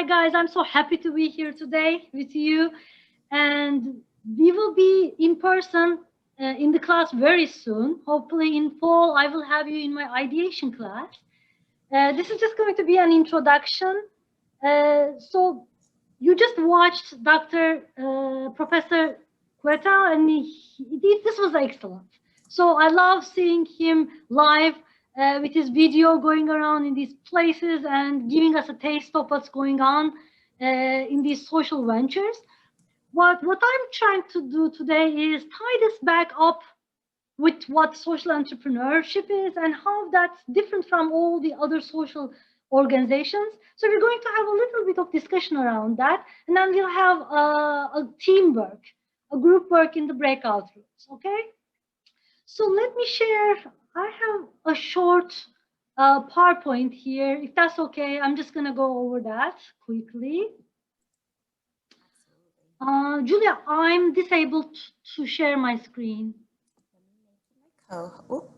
Hi guys, I'm so happy to be here today with you, and we will be in person in the class very soon. Hopefully in fall I will have you in my ideation class. This is just going to be an introduction. So you just watched Dr. Professor Quetta, and this was excellent. So I love seeing him live with his video going around in these places and giving us a taste of what's going on in these social ventures. What I'm trying to do today is tie this back up with what social entrepreneurship is and how that's different from all the other social organizations. So we're going to have a little bit of discussion around that, and then we'll have a teamwork, a group work in the breakout rooms. Okay. So let me share. I have a short PowerPoint here. If that's okay, I'm just going to go over that quickly. Julia, I'm disabled to share my screen. Cancel,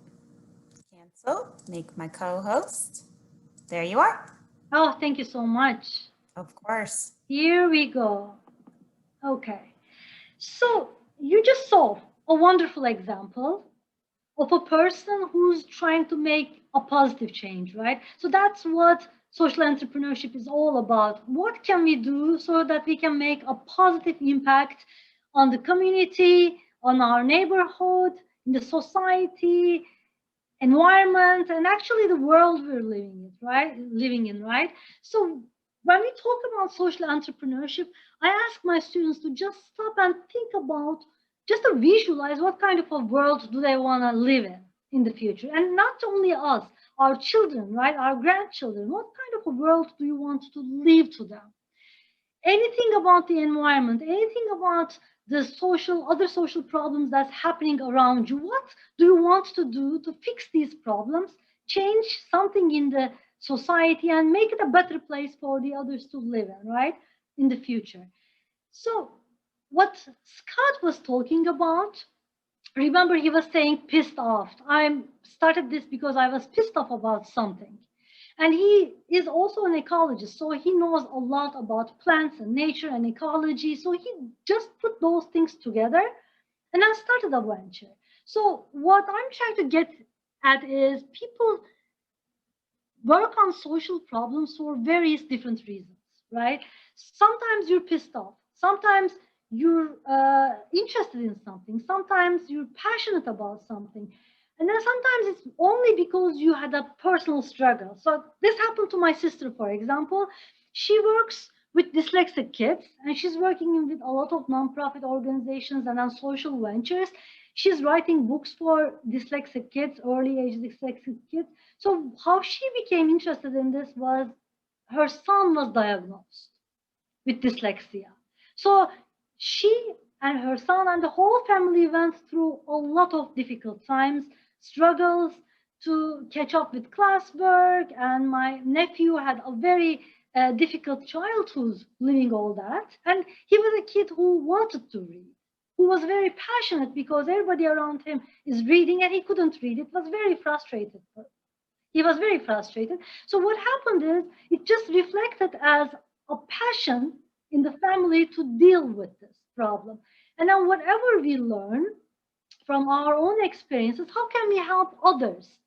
make my co-host. There you are. Oh, thank you so much. Of course. Here we go. Okay. So you just saw a wonderful example of a person who's trying to make a positive change, right? So that's what social entrepreneurship is all about. What can we do so that we can make a positive impact on the community, on our neighborhood, in the society, environment, and actually the world we're living in, right? So when we talk about social entrepreneurship, I ask my students to just stop and think about, just to visualize what kind of a world do they want to live in the future. And not only us, our children, right? Our grandchildren. What kind of a world do you want to leave to them? Anything about the environment, anything about the other social problems that's happening around you. What do you want to do to fix these problems, change something in the society, and make it a better place for the others to live in, right, in the future? So what Scott was talking about, remember, he was saying pissed off. I started this because I was pissed off about something. And he is also an ecologist, so he knows a lot about plants and nature and ecology. So he just put those things together and I started a venture. So what I'm trying to get at is people work on social problems for various different reasons, right? Sometimes you're pissed off. Sometimes you're interested in something. Sometimes you're passionate about something. And then sometimes it's only because you had a personal struggle. So this happened to my sister, for example. She works with dyslexic kids, and she's working with a lot of nonprofit organizations and on social ventures. She's writing books for dyslexic kids, early age dyslexic kids. So how she became interested in this was her son was diagnosed with dyslexia. So she and her son and the whole family went through a lot of difficult times, struggles to catch up with classwork, and my nephew had a very difficult childhood living all that. And he was a kid who wanted to read, who was very passionate because everybody around him is reading and he couldn't read. It was very frustrated. He was very frustrated. So what happened is it just reflected as a passion in the family to deal with this problem. And now whatever we learn from our own experiences, how can we help others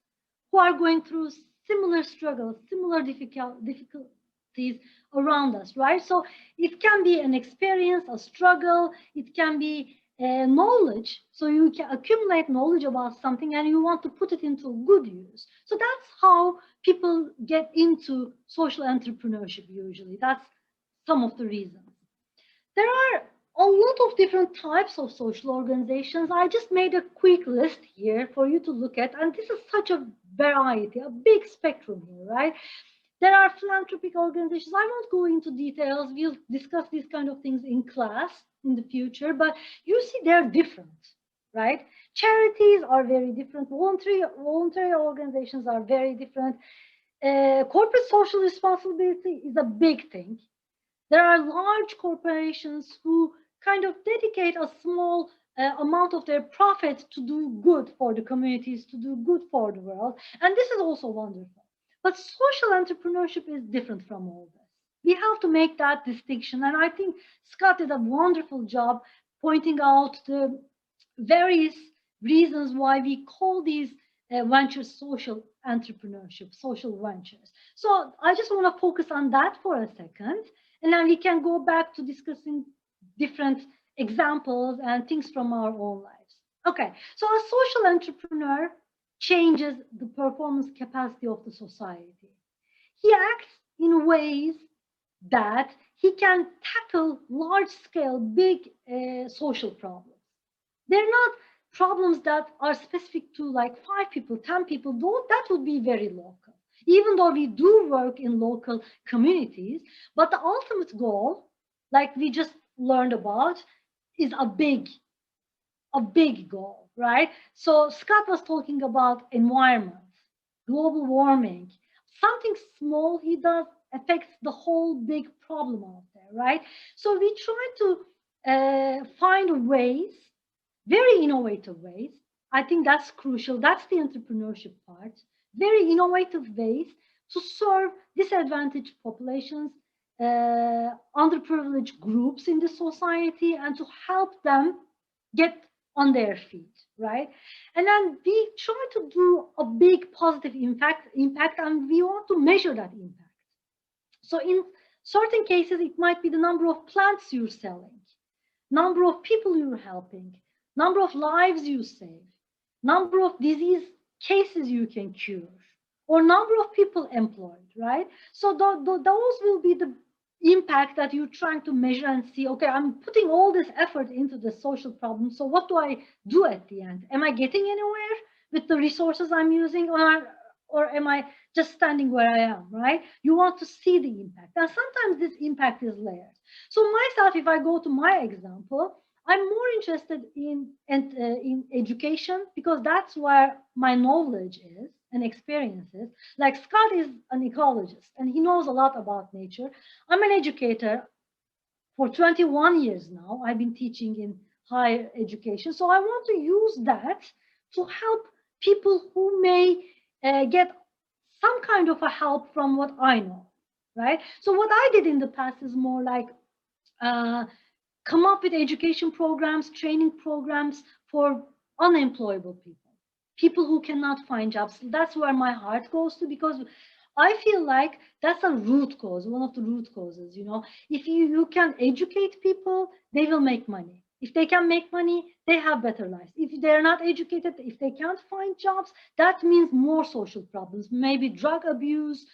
who are going through similar struggles, similar difficulties around us, right? So it can be an experience, a struggle, it can be knowledge. So you can accumulate knowledge about something and you want to put it into good use. So that's how people get into social entrepreneurship usually. That's some of the reasons. There are a lot of different types of social organizations. I just made a quick list here for you to look at, and this is such a variety, a big spectrum here, right? There are philanthropic organizations. I won't go into details. We'll discuss these kind of things in class in the future, but you see they're different, right? Charities are very different. Voluntary organizations are very different. Corporate social responsibility is a big thing. There are large corporations who kind of dedicate a small amount of their profit to do good for the communities, to do good for the world. And this is also wonderful. But social entrepreneurship is different from all this. We have to make that distinction. And I think Scott did a wonderful job pointing out the various reasons why we call these ventures social entrepreneurship, social ventures. So I just want to focus on that for a second, and then we can go back to discussing different examples and things from our own lives. Okay, so a social entrepreneur changes the performance capacity of the society. He acts in ways that he can tackle large scale, big social problems. They're not problems that are specific to like 5 people, 10 people, though that would be very local. Even though we do work in local communities, but the ultimate goal, like we just learned about, is a big goal, right? So Scott was talking about environment, global warming. Something small he does affects the whole big problem out there, right? So we try to find ways, very innovative ways. I think that's crucial. That's the entrepreneurship part. Very innovative ways to serve disadvantaged populations, underprivileged groups in the society, and to help them get on their feet, right? And then we try to do a big positive impact, and we want to measure that impact. So in certain cases, it might be the number of plants you're selling, number of people you're helping, number of lives you save, number of disease cases you can cure, or number of people employed, right? So those will be the impact that you're trying to measure and see, okay, I'm putting all this effort into the social problem. So what do I do at the end? Am I getting anywhere with the resources I'm using, or am I just standing where I am, right? You want to see the impact. And sometimes this impact is layered. So myself, if I go to my example, I'm more interested in education because that's where my knowledge is and experiences. Like Scott is an ecologist and he knows a lot about nature. I'm an educator for 21 years now. I've been teaching in higher education. So I want to use that to help people who may get some kind of a help from what I know, right? So what I did in the past is more like uh, come up with education programs, training programs for unemployable people, people who cannot find jobs. That's where my heart goes to because I feel like that's a root cause, one of the root causes. If you can educate people, they will make money. If they can make money, they have better lives. If they're not educated, if they can't find jobs, that means more social problems, maybe drug abuse,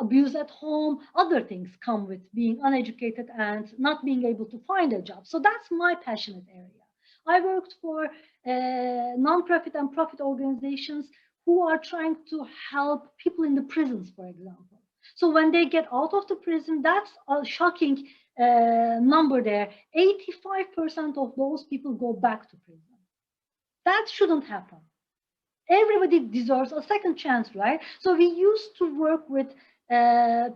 abuse at home, other things come with being uneducated and not being able to find a job. So that's my passionate area. I worked for non-profit and profit organizations who are trying to help people in the prisons, for example. So when they get out of the prison, that's a shocking number there. 85% of those people go back to prison. That shouldn't happen. Everybody deserves a second chance, right? So we used to work with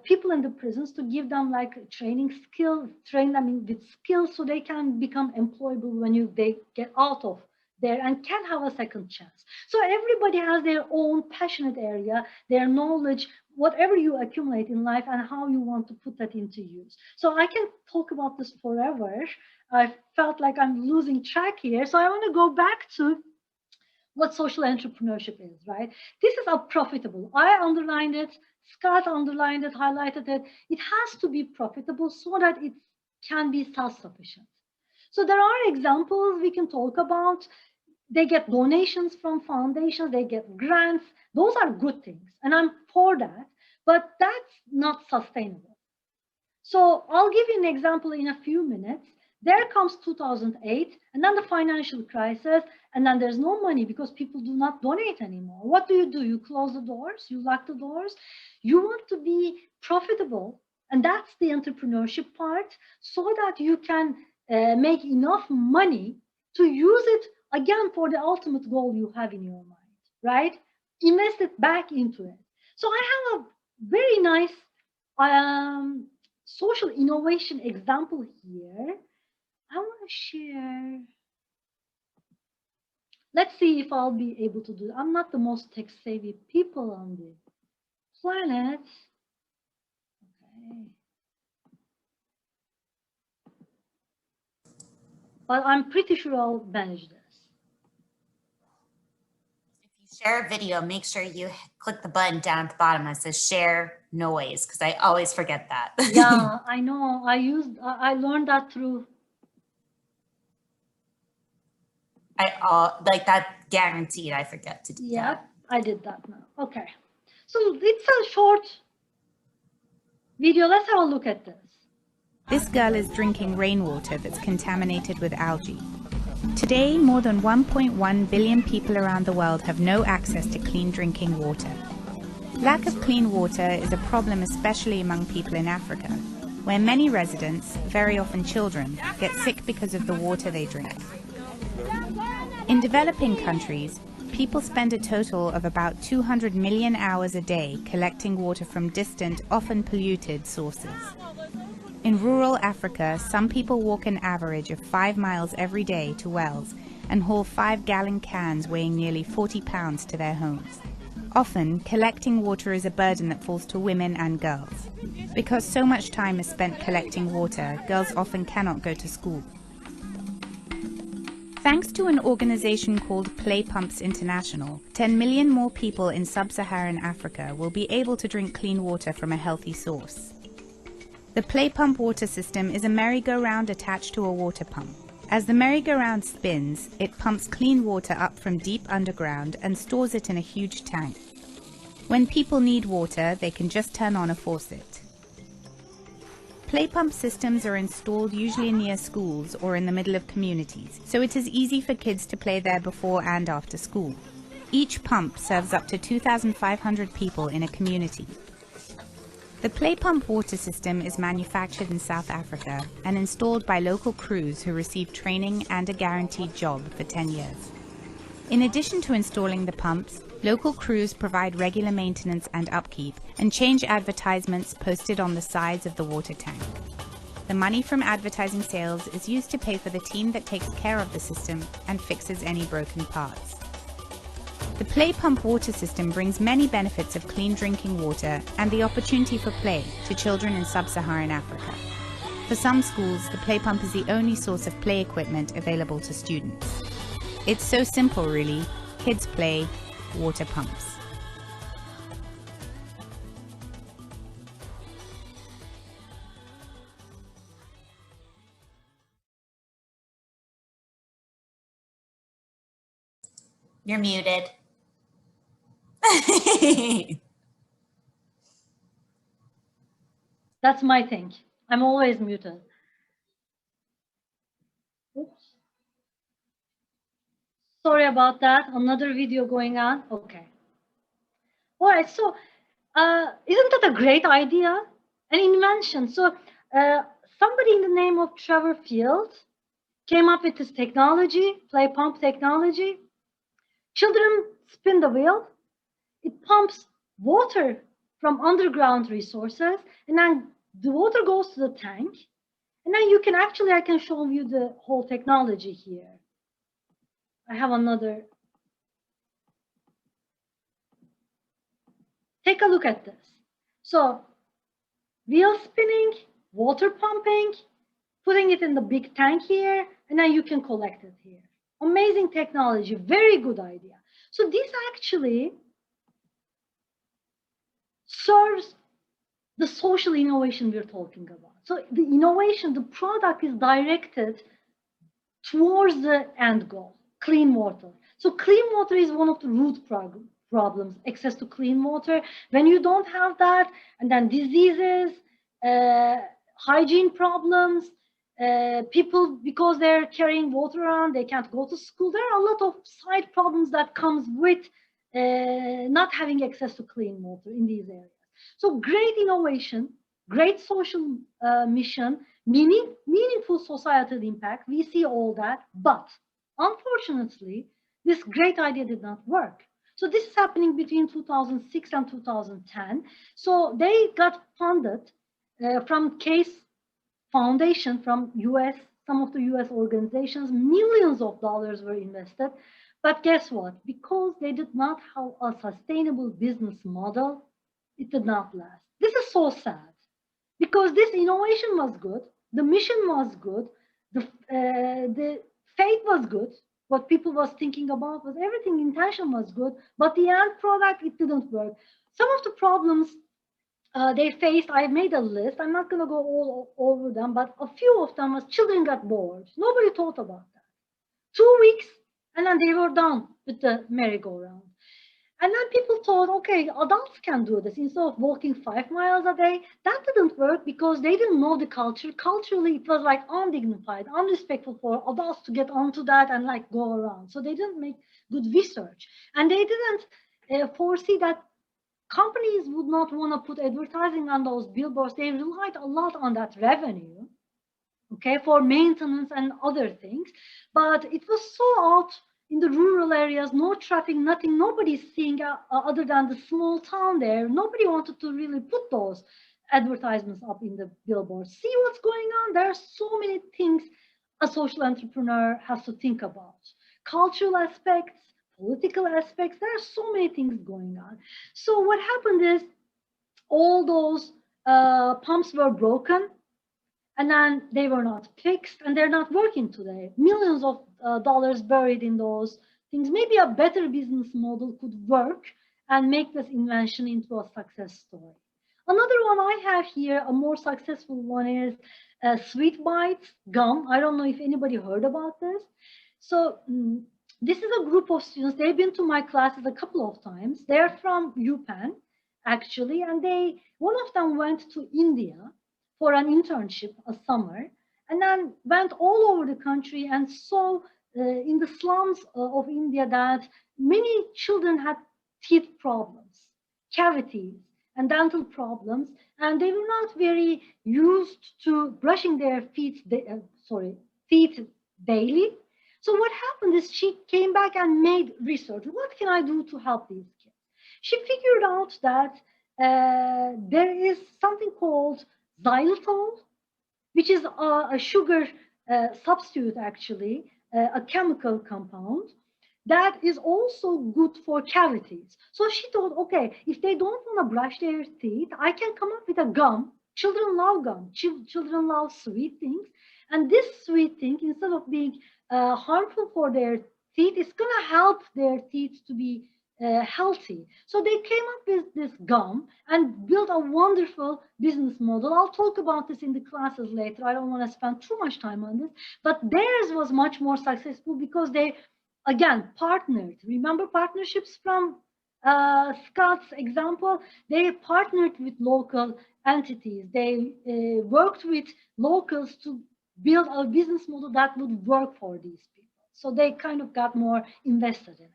people in the prisons to give them like training skills, train them with skills so they can become employable when they get out of there and can have a second chance. So everybody has their own passionate area, their knowledge, whatever you accumulate in life and how you want to put that into use. So I can talk about this forever. I felt like I'm losing track here. So I want to go back to what social entrepreneurship is, right? This is a profitable. I underlined it, Scott underlined it, highlighted it. It has to be profitable so that it can be self-sufficient. So there are examples we can talk about. They get donations from foundations, they get grants. Those are good things, and I'm for that, but that's not sustainable. So I'll give you an example in a few minutes. There comes 2008, and then the financial crisis, and then there's no money because people do not donate anymore. What do? You close the doors, you lock the doors. You want to be profitable, and that's the entrepreneurship part, so that you can make enough money to use it again for the ultimate goal you have in your mind, right? Invest it back into it. So I have a very nice um, social innovation example here. I want to share. Let's see if I'll be able to do it. I'm not the most tech savvy people on the planet. Okay. but I'm pretty sure I'll manage this. If you share a video, make sure you click the button down at the bottom that says share noise, because I always forget that. Yeah, I know. I learned that through. Like that guaranteed I forget to do that. Yeah, I did that now. Okay. So it's a short video. Let's have a look at this. This girl is drinking rainwater that's contaminated with algae. Today, more than 1.1 billion people around the world have no access to clean drinking water. Lack of clean water is a problem especially among people in Africa, where many residents, very often children, get sick because of the water they drink. In developing countries, people spend a total of about 200 million hours a day collecting water from distant, often polluted sources. In rural Africa, some people walk an average of 5 miles every day to wells and haul 5-gallon cans weighing nearly 40 pounds to their homes. Often, collecting water is a burden that falls to women and girls. Because so much time is spent collecting water, girls often cannot go to school. Thanks to an organization called Play Pumps International, 10 million more people in sub-Saharan Africa will be able to drink clean water from a healthy source. The Play Pump water system is a merry-go-round attached to a water pump. As the merry-go-round spins, it pumps clean water up from deep underground and stores it in a huge tank. When people need water, they can just turn on a faucet. Play pump systems are installed usually near schools or in the middle of communities, so it is easy for kids to play there before and after school. Each pump serves up to 2,500 people in a community. The Play Pump water system is manufactured in South Africa and installed by local crews who receive training and a guaranteed job for 10 years. In addition to installing the pumps, local crews provide regular maintenance and upkeep and change advertisements posted on the sides of the water tank. The money from advertising sales is used to pay for the team that takes care of the system and fixes any broken parts. The Play Pump water system brings many benefits of clean drinking water and the opportunity for play to children in sub-Saharan Africa. For some schools, the Play Pump is the only source of play equipment available to students. It's so simple, really. Kids play, water pumps. You're muted. That's my thing. I'm always muted. Oops. Sorry about that. Another video going on. Okay. All right. So, isn't that a great idea? An invention. So, somebody in the name of Trevor Field came up with this technology, Play Pump technology. Children spin the wheel. It pumps water from underground resources, and then the water goes to the tank. And then you can actually, I can show you the whole technology here. I have another. Take a look at this. So, wheel spinning, water pumping, putting it in the big tank here, and then you can collect it here. Amazing technology, very good idea. So this actually serves the social innovation we're talking about. So the innovation, the product is directed towards the end goal, clean water. So clean water is one of the root problems, access to clean water. When you don't have that, and then diseases, hygiene problems, people, because they're carrying water around, they can't go to school. There are a lot of side problems that comes with not having access to clean water in these areas. So great innovation, great social mission, meaningful societal impact. We see all that, but unfortunately, this great idea did not work. So this is happening between 2006 and 2010. So they got funded from Case Foundation from US, some of the US organizations, millions of dollars were invested. But guess what? Because they did not have a sustainable business model, it did not last. This is so sad because this innovation was good, the mission was good, the faith was good. What people was thinking about was everything, intention was good, but the end product, it didn't work. Some of the problems they faced, I made a list. I'm not going to go all over them, but a few of them was children got bored. Nobody thought about that. 2 weeks, and then they were done with the merry-go-round. And then people thought, okay, adults can do this instead of walking 5 miles a day. That didn't work because they didn't know the culture. Culturally, it was like undignified, unrespectful for adults to get onto that and like go around. So they didn't make good research. And they didn't foresee that companies would not want to put advertising on those billboards. They relied a lot on that revenue, okay, for maintenance and other things. But it was so out in the rural areas, no traffic, nothing, nobody's seeing other than the small town there. Nobody wanted to really put those advertisements up in the billboards. See what's going on? There are so many things a social entrepreneur has to think about. Cultural aspects, political aspects, there are so many things going on. So what happened is all those pumps were broken, and then they were not fixed, and they're not working today. Millions of dollars buried in those things. Maybe a better business model could work and make this invention into a success story. Another one I have here, a more successful one, is Sweet Bites gum. I don't know if anybody heard about this. So this is a group of students. They've been to my classes a couple of times. They're from UPenn, actually, and one of them went to India for an internship a summer, and then went all over the country and saw in the slums of India that many children had teeth problems, cavities, and dental problems, and they were not very used to brushing their teeth daily. So what happened is she came back and made research. What can I do to help these kids? She figured out that there is something called xylitol, which is a sugar substitute, actually, a chemical compound that is also good for cavities. So she thought, okay, if they don't want to brush their teeth, I can come up with a gum. Children love gum. Children love sweet things. And this sweet thing, instead of being harmful for their teeth, is going to help their teeth to be healthy. So they came up with this gum and built a wonderful business model. I'll talk about this in the classes later. I don't want to spend too much time on this, but theirs was much more successful because they, again, partnered. Remember partnerships from Scott's example? They partnered with local entities. They worked with locals to build a business model that would work for these people. So they kind of got more invested in it.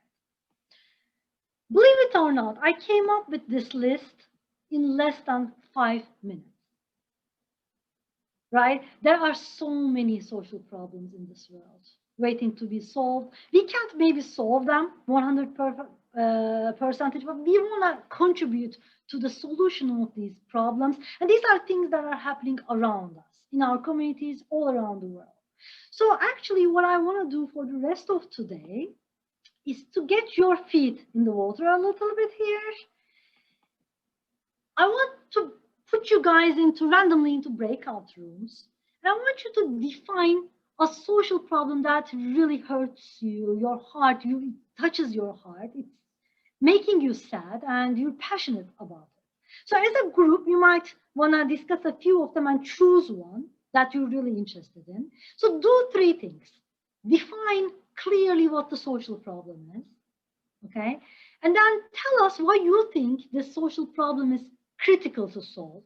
Believe it or not, I came up with this list in less than 5 minutes. Right? There are so many social problems in this world waiting to be solved. We can't maybe solve them 100%, but we want to contribute to the solution of these problems. And these are things that are happening around us, in our communities, all around the world. So actually, what I want to do for the rest of today is to get your feet in the water a little bit here. I want to put you guys randomly into breakout rooms. And I want you to define a social problem that really hurts you, your heart, it touches your heart. It's making you sad and you're passionate about it. So as a group, you might want to discuss a few of them and choose one that you're really interested in. So do 3 things. Define clearly what the social problem is, okay? And then tell us why you think this social problem is critical to solve.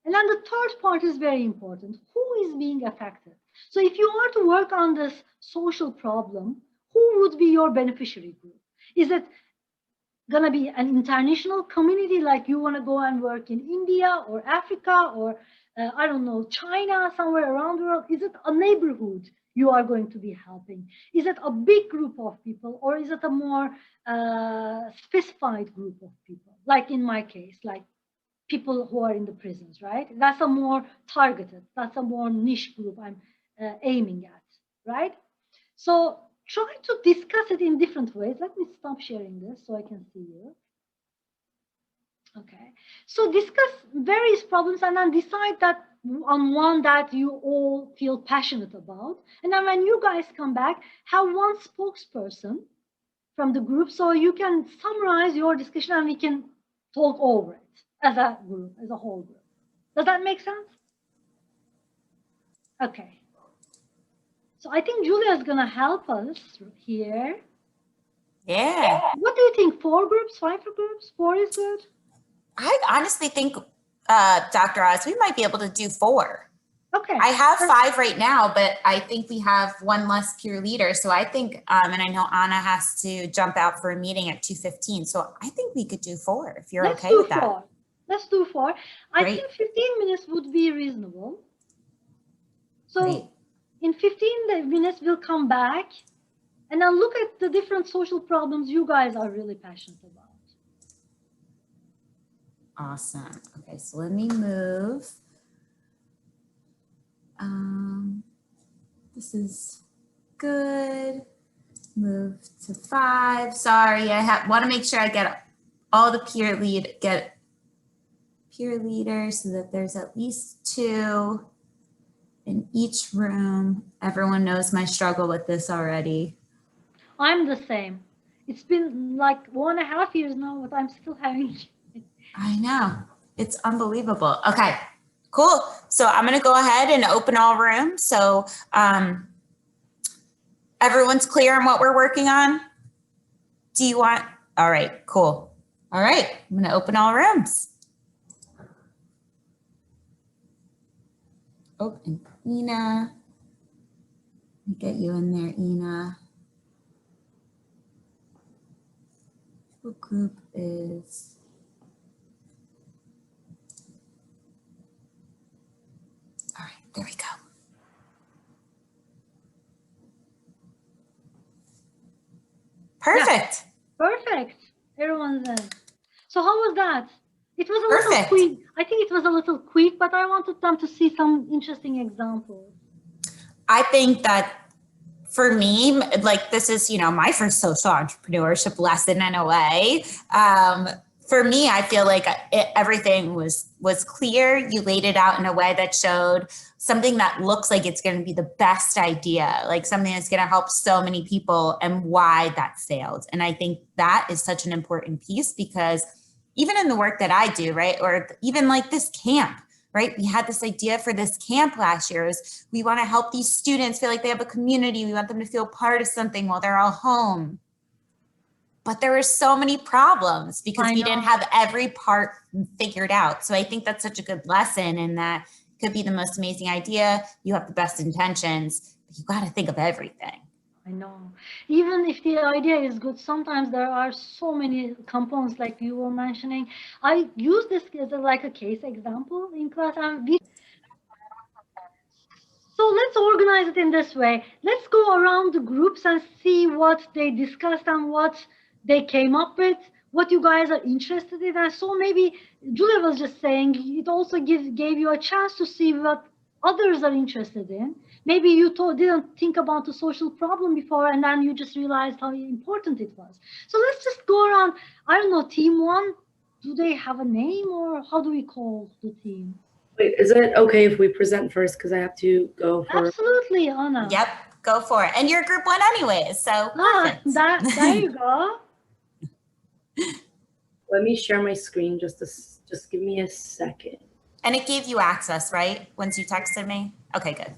And then the third part is very important. Who is being affected? So if you are to work on this social problem, who would be your beneficiary group? Is it going to be an international community, like you want to go and work in India or Africa or, I don't know, China, somewhere around the world? Is it a neighborhood you are going to be helping? Is it a big group of people, or is it a more specified group of people? Like in my case, like people who are in the prisons, right? That's a more targeted, that's a more niche group I'm aiming at, right? So try to discuss it in different ways. Let me stop sharing this so I can see you. Okay, so discuss various problems and then decide that on one that you all feel passionate about. And then when you guys come back, have one spokesperson from the group so you can summarize your discussion and we can talk over it as a group, as a whole group. Does that make sense? Okay. So I think Julia is going to help us here. Yeah. What do you think? 4 groups, 5 groups? 4 is good? I honestly think, Dr. Oz, we might be able to do 4. Okay. I have 5 right now, but I think we have 1 less peer leader. So I think, and I know Anna has to jump out for a meeting at 2:15. So I think we could do 4 if you're okay with that. Let's do 4. I Great. think 15 minutes would be reasonable. So Great. in 15 minutes, we'll come back and then look at the different social problems you guys are really passionate about. Awesome. Okay, so let me move. This is good. Move to 5. Sorry, I want to make sure I get all the peer leaders so that there's at least 2 in each room. Everyone knows my struggle with this already. I'm the same. It's been like 1.5 years now, but I'm still having it. I know. It's unbelievable. Okay, cool. So I'm going to go ahead and open all rooms. So everyone's clear on what we're working on? Do you want? All right, cool. All right, I'm going to open all rooms. Oh, and Ina. Let me get you in there, Ina. What group is? All right, there we go. Perfect. Yeah, perfect. Everyone's in. So how was that? It was a Perfect. little quick. I think it was a little quick, but I wanted them to see some interesting examples. I think that for me, like this is, my first social entrepreneurship lesson in a way. For me, I feel like everything was clear. You laid it out in a way that showed something that looks like it's going to be the best idea, like something that's going to help so many people and why that failed. And I think that is such an important piece because even in the work that I do, right, or even like this camp, right? We had this idea for this camp last year is we want to help these students feel like they have a community. We want them to feel part of something while they're all home. But there were so many problems because we didn't have every part figured out. So I think that's such a good lesson in that it could be the most amazing idea. You have the best intentions, but you got to think of everything. I know. Even if the idea is good, sometimes there are so many components like you were mentioning. I use this as like a case example in class. So let's organize it in this way. Let's go around the groups and see what they discussed and what they came up with, what you guys are interested in. And so maybe Julia was just saying it also gave you a chance to see what others are interested in. Maybe you didn't think about the social problem before and then you just realized how important it was. So let's just go around. I don't know, team 1, do they have a name or how do we call the team? Wait, is it okay if we present first? Because I have to go for... Absolutely, Anna. Yep, go for it. And you're group 1 anyways, so perfect. There you go. Let me share my screen, just give me a second. And it gave you access, right? Once you texted me? Okay, good.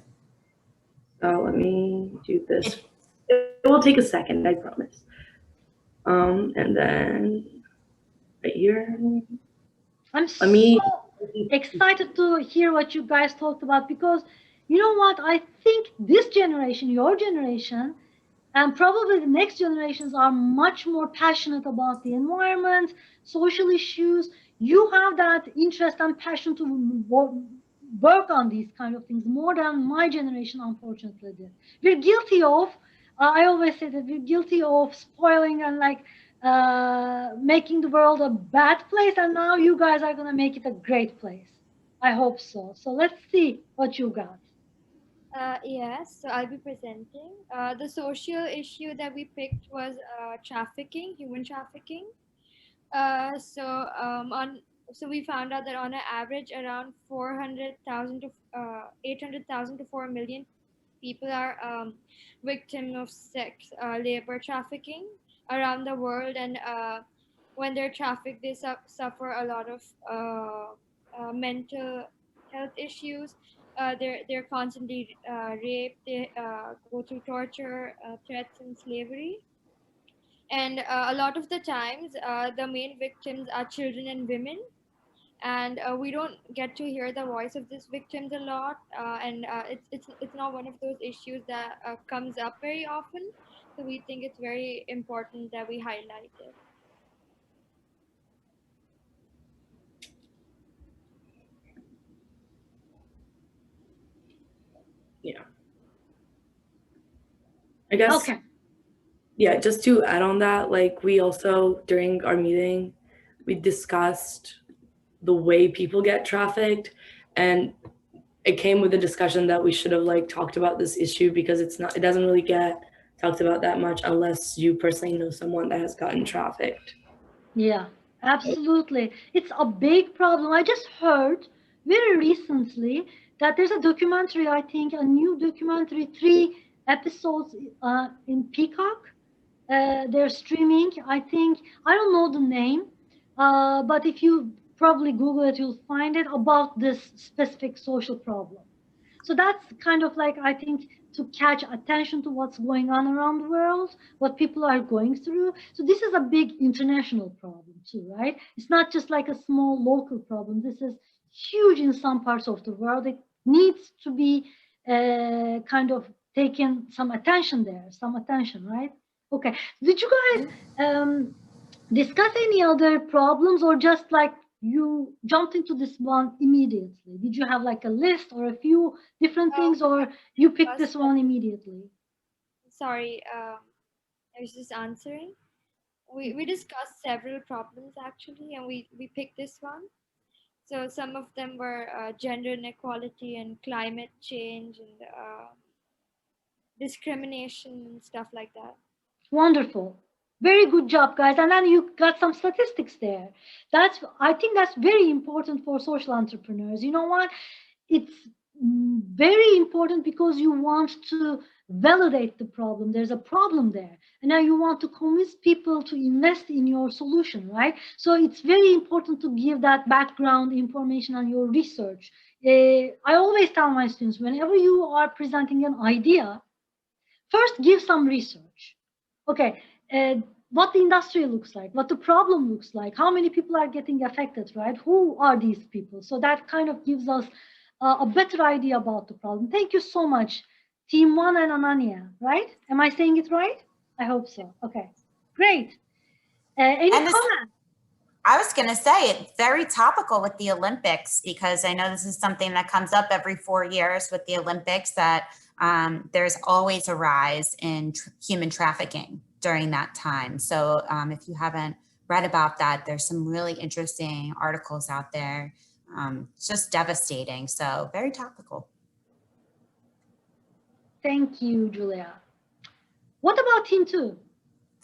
So let me do this. It will take a second, I promise. And then right here. I'm so excited to hear what you guys talked about because you know what? I think this generation, your generation, and probably the next generations are much more passionate about the environment, social issues. You have that interest and passion to work on these kind of things more than my generation, unfortunately, did. We're guilty of, I always say that we're guilty of spoiling and like making the world a bad place. And now you guys are going to make it a great place. I hope so. So let's see what you got. Yes, so I'll be presenting. The social issue that we picked was trafficking, human trafficking. On so we found out that on an average, around 400,000 to 800,000 to 4 million people are victim of sex labor trafficking around the world, and when they're trafficked, they suffer a lot of mental health issues. They're constantly raped. They go through torture, threats, and slavery. And a lot of the times, the main victims are children and women, and we don't get to hear the voice of these victims a lot, and it's not one of those issues that comes up very often, so we think it's very important that we highlight it. Yeah. I guess, Okay. yeah, just to add on that, like we also, during our meeting, we discussed the way people get trafficked, and it came with a discussion that we should have like talked about this issue because it doesn't really get talked about that much unless you personally know someone that has gotten trafficked. Yeah, absolutely. It's a big problem. I just heard very recently that there's a documentary, I think, a new documentary, 3 episodes in Peacock. They're streaming. I think, I don't know the name, but if you probably Google it, you'll find it about this specific social problem. So that's kind of like, I think, to catch attention to what's going on around the world, what people are going through. So this is a big international problem too, right? It's not just like a small local problem. This is huge in some parts of the world. It needs to be kind of taken some attention there, some attention, right? Okay. Did you guys discuss any other problems, or just like you jumped into this one immediately? Did you have like a list or a few different things, or you picked this one immediately? Sorry, I was just answering. We discussed several problems actually, and we picked this one. So some of them were gender inequality and climate change and discrimination and stuff like that. Wonderful. Very good job, guys. And then you got some statistics there. I think that's very important for social entrepreneurs. You know what? It's very important because you want to validate the problem. There's a problem there. And now you want to convince people to invest in your solution, right? So it's very important to give that background information on your research. I always tell my students, whenever you are presenting an idea, first give some research. Okay, what the industry looks like, what the problem looks like, how many people are getting affected, right? Who are these people? So that kind of gives us a better idea about the problem. Thank you so much, Team One and Ananya, right? Am I saying it right? I hope so. Okay, great. Any comments? I was going to say it's very topical with the Olympics, because I know this is something that comes up every 4 years with the Olympics, that there's always a rise in human trafficking during that time. So if you haven't read about that, there's some really interesting articles out there. It's just devastating. So very topical. Thank you, Julia. What about Team Two?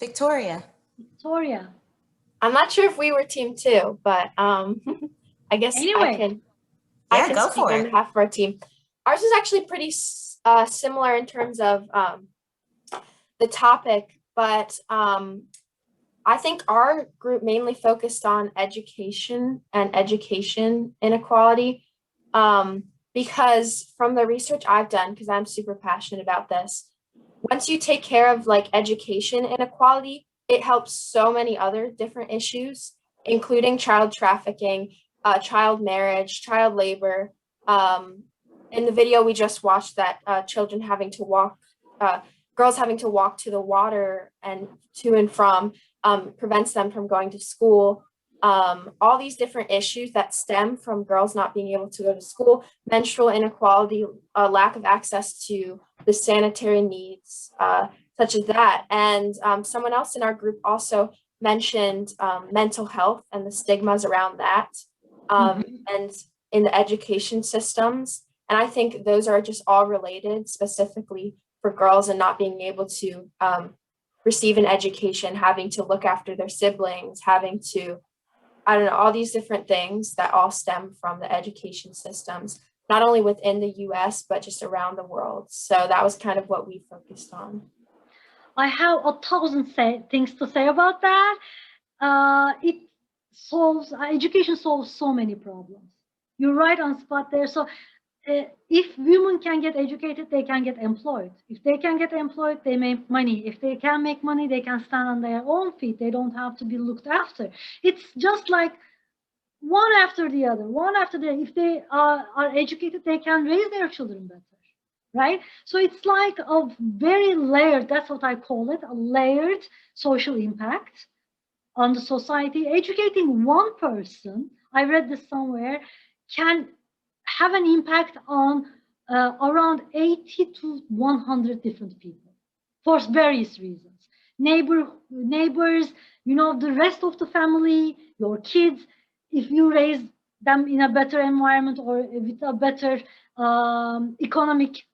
Victoria. Victoria. I'm not sure if we were Team Two, but I guess Anyway. I can go speak for on it. behalf of our team. Ours is actually pretty similar in terms of the topic, but I think our group mainly focused on education and education inequality, because from the research I've done, because I'm super passionate about this, once you take care of like education inequality, it helps so many other different issues, including child trafficking, child marriage, child labor. In the video we just watched, that children having to walk, girls having to walk to the water and to and from prevents them from going to school. All these different issues that stem from girls not being able to go to school, menstrual inequality, lack of access to the sanitary needs, such as that. And someone else in our group also mentioned mental health and the stigmas around that, and in the education systems. And I think those are just all related, specifically for girls and not being able to receive an education, having to look after their siblings, having to I don't know, all these different things that all stem from the education systems, not only within the US, but just around the world. So that was kind of what we focused on. I have 1,000 things to say about that. Education solves so many problems. You're right on spot there. So if women can get educated, they can get employed. If they can get employed, they make money. If they can make money, they can stand on their own feet. They don't have to be looked after. It's just like one after the other, one after the other. If they are educated, they can raise their children better, right? So it's like a very layered, that's what I call it, a layered social impact on the society. Educating one person, I read this somewhere, can have an impact on around 80 to 100 different people for various reasons. Neighbors, the rest of the family, your kids, if you raise them in a better environment or with a better economic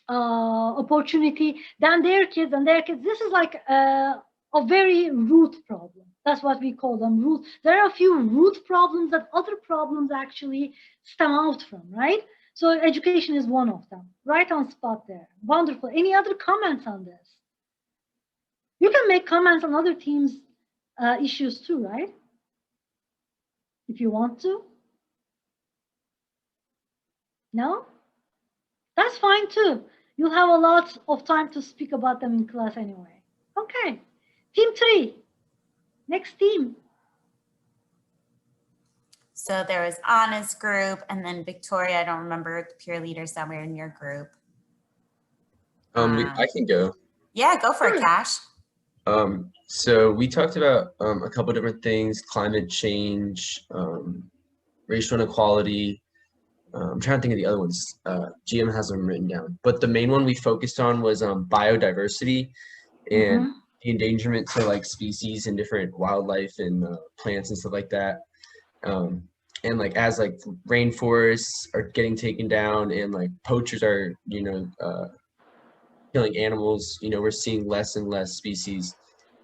opportunity than their kids and their kids. This is like a very root problem. That's what we call them, root. There are a few root problems that other problems actually stem out from, right? So education is one of them. Right on spot there. Wonderful. Any other comments on this? You can make comments on other teams' issues too, right? If you want to. No? That's fine too. You'll have a lot of time to speak about them in class anyway. Okay. Team 3. Next team. So there was Anna's group, and then Victoria, I don't remember the peer leaders that were in your group. I can go. Yeah, go for it, Cash. So we talked about a couple different things: climate change, racial inequality. I'm trying to think of the other ones. GM has them written down, but the main one we focused on was biodiversity and the endangerment to like species and different wildlife and plants and stuff like that. And like as like rainforests are getting taken down and like poachers are killing animals, we're seeing less and less species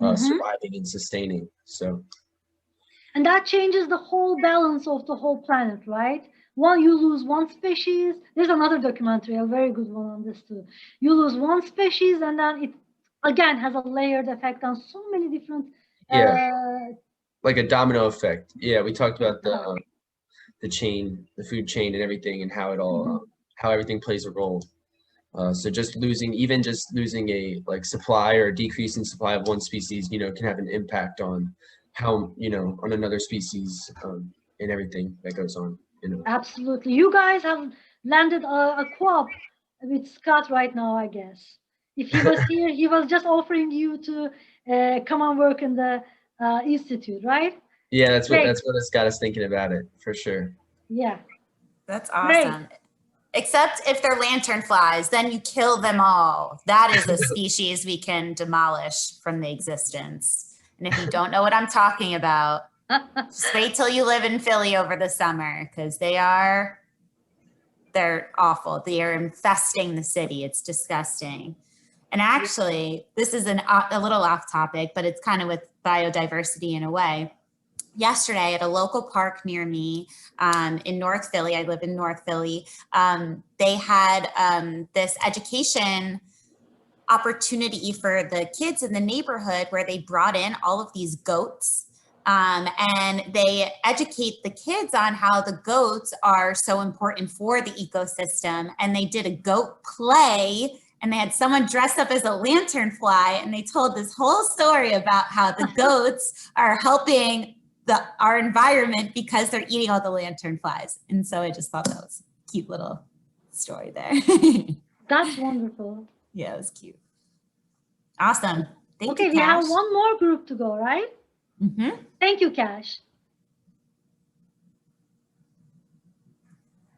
surviving and sustaining. So, and that changes the whole balance of the whole planet, right? You lose one species. There's another documentary, a very good one on this too. You lose one species, and then it again has a layered effect on so many different. Like a domino effect. Yeah, we talked about the chain, the food chain, and everything, and how it all, how everything plays a role. So just losing a like supply or a decrease in supply of one species, can have an impact on how, on another species and everything that goes on. Absolutely. You guys have landed a co-op with Scott right now, I guess. If he was here, he was just offering you to come and work in the institute, right? Yeah, that's what has got us thinking about it for sure. Yeah. That's awesome. Great. Except if they're lanternflies, then you kill them all. That is a species we can demolish from the existence. And if you don't know what I'm talking about, just wait till you live in Philly over the summer, because they're awful. They are infesting the city. It's disgusting. And actually, this is a little off topic, but it's kind of with biodiversity in a way. Yesterday at a local park near me in North Philly, I live in North Philly, they had this education opportunity for the kids in the neighborhood where they brought in all of these goats. And they educate the kids on how the goats are so important for the ecosystem. And they did a goat play, and they had someone dress up as a lanternfly, and they told this whole story about how the goats are helping our environment because they're eating all the lanternflies. And so I just thought that was a cute little story there. That's wonderful. Yeah, it was cute. Awesome. Thank you, Cash. Okay, we have one more group to go, right? Thank you, Cash.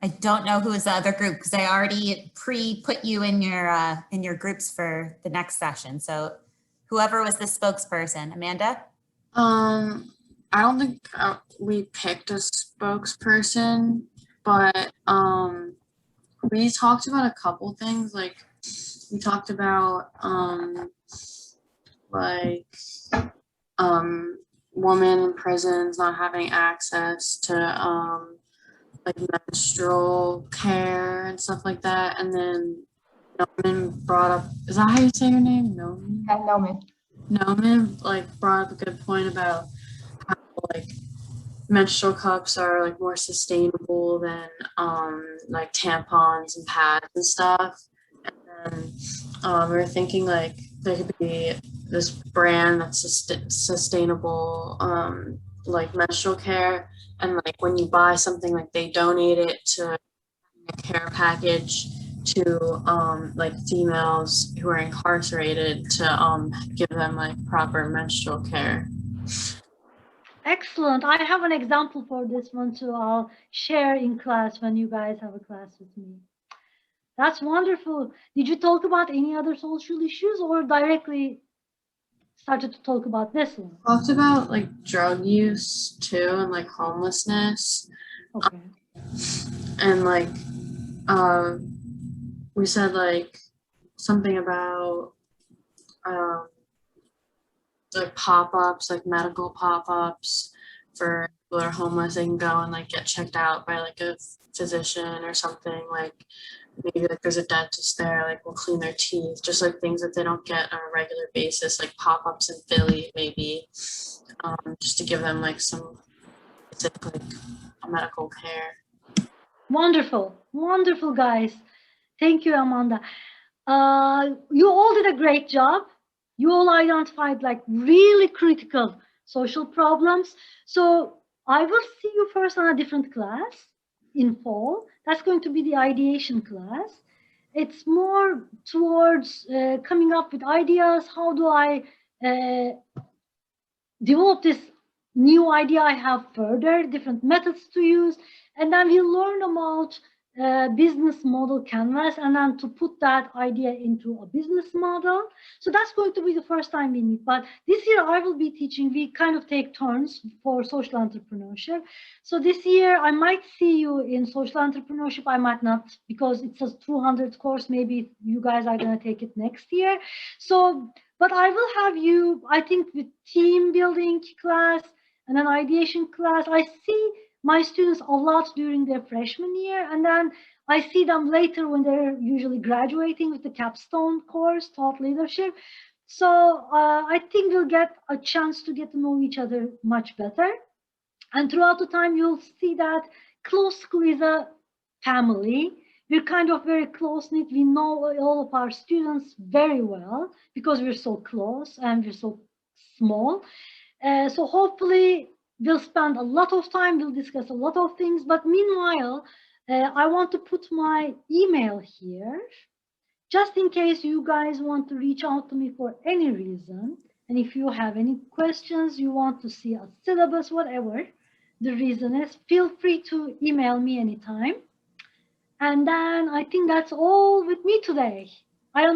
I don't know who is the other group because I already put you in your groups for the next session. So whoever was the spokesperson, Amanda? I don't think we picked a spokesperson, but we talked about a couple things. Like we talked about women in prisons not having access to like menstrual care and stuff like that. And then Noman brought up, is that how you say your name? Noman? Noman. Noman like brought up a good point about how like menstrual cups are like more sustainable than like tampons and pads and stuff. And then we were thinking like there could be this brand that's sustainable like menstrual care, and like when you buy something, like they donate it to a care package to like females who are incarcerated to give them like proper menstrual care. Excellent. I have an example for this one too. I'll share in class when you guys have a class with me. That's wonderful. Did you talk about any other social issues or directly started to talk about this one? Talked about like drug use too, and like homelessness. Okay. And like we said like something about like pop-ups, like medical pop-ups for people that are homeless. They can go and like get checked out by like a physician or something. Like maybe like there's a dentist there, like will clean their teeth, just like things that they don't get on a regular basis, like pop-ups in Philly maybe, just to give them like some basic like medical care. Wonderful, wonderful, guys. Thank you, Amanda. You all did a great job. You all identified like really critical social problems. So I will see you first on a different class in fall. That's going to be the ideation class. It's more towards coming up with ideas. How do I develop this new idea I have further, different methods to use, and then we'll learn about business model canvas, and then to put that idea into a business model. So that's going to be the first time we meet. But this year I will be teaching. We kind of take turns for social entrepreneurship. So this year I might see you in social entrepreneurship. I might not, because it's a 200 course. Maybe you guys are going to take it next year. So, but I will have you, I think, with team building class and an ideation class. I see my students a lot during their freshman year, and then I see them later when they're usually graduating with the capstone course, thought leadership. So I think we'll get a chance to get to know each other much better. And throughout the time, you'll see that close school is a family. We're kind of very close-knit. We know all of our students very well because we're so close and we're so small. So hopefully we'll spend a lot of time, we'll discuss a lot of things. But meanwhile, I want to put my email here, just in case you guys want to reach out to me for any reason. And if you have any questions, you want to see a syllabus, whatever the reason is, feel free to email me anytime. And then I think that's all with me today. I don't